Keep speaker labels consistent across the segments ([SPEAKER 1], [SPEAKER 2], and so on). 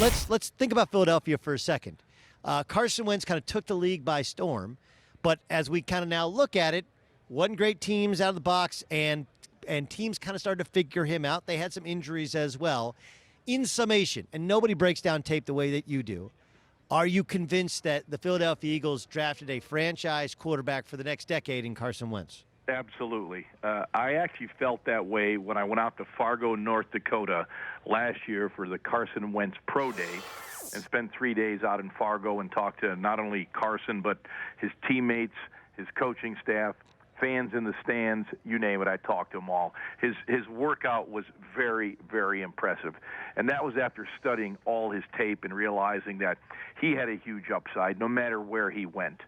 [SPEAKER 1] Let's think about Philadelphia for a second. Carson Wentz kind of took the league by storm, but as we kind of now look at it, wasn't great teams out of the box, and teams kind of started to figure him out. They had some injuries as well. In summation, and nobody breaks down tape the way that you do, are you convinced that the Philadelphia Eagles drafted a franchise quarterback for the next decade in Carson Wentz?
[SPEAKER 2] Absolutely. I actually felt that way when I went out to Fargo, North Dakota last year for the Carson Wentz Pro Day and spent 3 days out in Fargo and talked to not only Carson but his teammates, his coaching staff, fans in the stands, you name it, I talked to them all. His workout was very, very impressive. And that was after studying all his tape and realizing that he had a huge upside no matter where he went.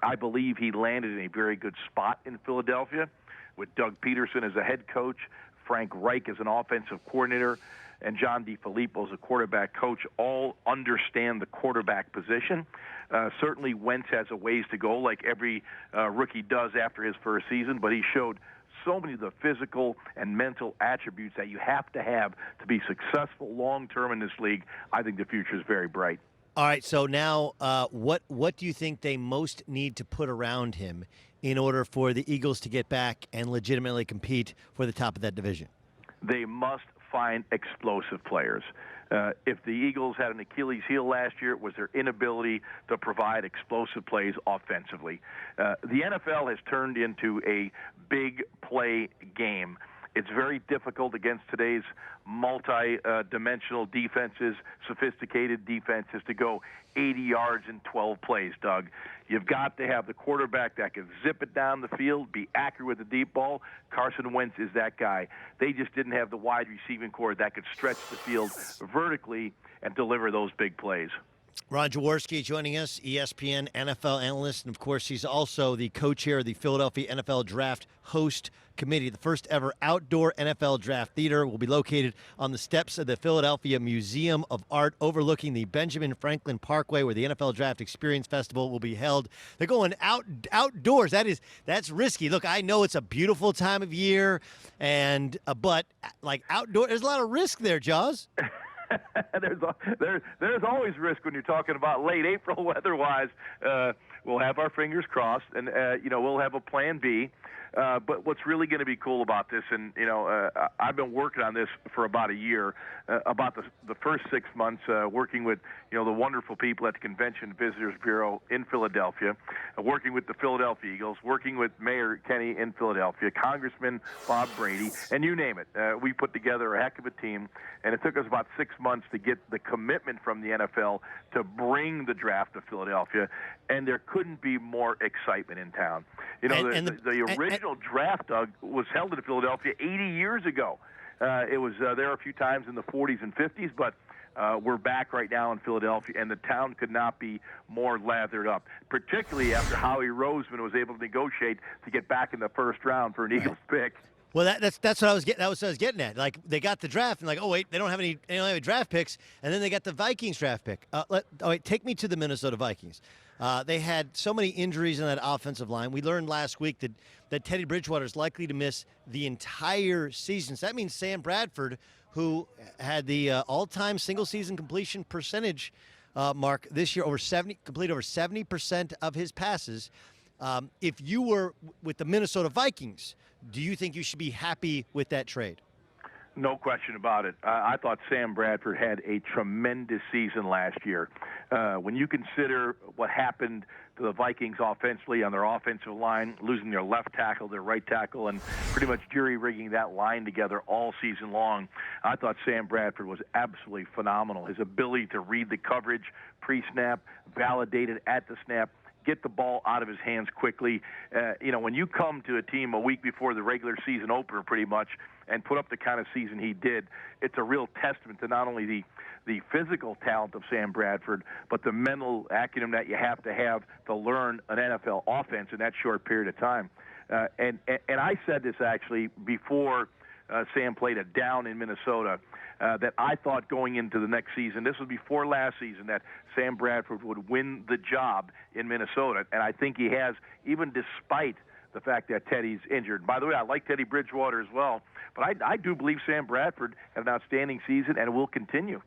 [SPEAKER 2] I believe he landed in a very good spot in Philadelphia with Doug Peterson as a head coach, Frank Reich as an offensive coordinator, and John DeFilippo as a quarterback coach. All understand the quarterback position. Certainly Wentz has a ways to go, like every rookie does after his first season, but he showed so many of the physical and mental attributes that you have to be successful long-term in this league. I think the future is very bright.
[SPEAKER 1] All right, so now what do you think they most need to put around him in order for the Eagles to get back and legitimately compete for the top of that division?
[SPEAKER 2] They must find explosive players. If the Eagles had an Achilles heel last year, it was their inability to provide explosive plays offensively. The NFL has turned into a big play game. It's very difficult against today's multi-dimensional defenses, sophisticated defenses, to go 80 yards in 12 plays, Doug. You've got to have the quarterback that can zip it down the field, be accurate with the deep ball. Carson Wentz is that guy. They just didn't have the wide receiving core that could stretch the field vertically and deliver those big plays.
[SPEAKER 1] Ron Jaworski joining us, ESPN NFL analyst, and of course he's also the co-chair of the Philadelphia NFL Draft Host Committee. The first ever outdoor NFL Draft Theater will be located on the steps of the Philadelphia Museum of Art overlooking the Benjamin Franklin Parkway, where the NFL Draft Experience Festival will be held. They're going outdoors. That's risky. Look, I know it's a beautiful time of year, and but like outdoor, there's a lot of risk there, Jaws.
[SPEAKER 2] There's always risk when you're talking about late April weather-wise. We'll have our fingers crossed, and we'll have a plan B. But what's really going to be cool about this, and I've been working on this for about a year, about the first 6 months, working with the wonderful people at the Convention Visitors Bureau in Philadelphia, working with the Philadelphia Eagles, working with Mayor Kenny in Philadelphia, Congressman Bob Brady, and you name it. We put together a heck of a team, and it took us about 6 months to get the commitment from the NFL to bring the draft to Philadelphia, and there couldn't be more excitement in town. The original draft, Doug, was held in Philadelphia 80 years ago. It was there a few times in the 40s and 50s, but we're back right now in Philadelphia, and the town could not be more lathered up, particularly after Howie Roseman was able to negotiate to get back in the first round for an Eagles pick.
[SPEAKER 1] Well, that's what I was getting. That was what I was getting at. Like, they got the draft, and like, oh wait, they don't have any draft picks, and then they got the Vikings draft pick. Take me to the Minnesota Vikings. They had so many injuries in that offensive line. We learned last week that Teddy Bridgewater is likely to miss the entire season. So that means Sam Bradford, who had the all-time single-season completion percentage mark this year, complete over 70% of his passes. If you were with the Minnesota Vikings, do you think you should be happy with that trade?
[SPEAKER 2] No question about it. I thought Sam Bradford had a tremendous season last year. When you consider what happened to the Vikings offensively on their offensive line, losing their left tackle, their right tackle, and pretty much jury-rigging that line together all season long, I thought Sam Bradford was absolutely phenomenal. His ability to read the coverage pre-snap, validate it at the snap, get the ball out of his hands quickly. When you come to a team a week before the regular season opener pretty much and put up the kind of season he did, it's a real testament to not only the physical talent of Sam Bradford, but the mental acumen that you have to learn an NFL offense in that short period of time. And I said this actually before Sam played it down in Minnesota, that I thought going into the next season, this was before last season, that Sam Bradford would win the job in Minnesota. And I think he has, even despite the fact that Teddy's injured. By the way, I like Teddy Bridgewater as well, but I do believe Sam Bradford had an outstanding season and will continue.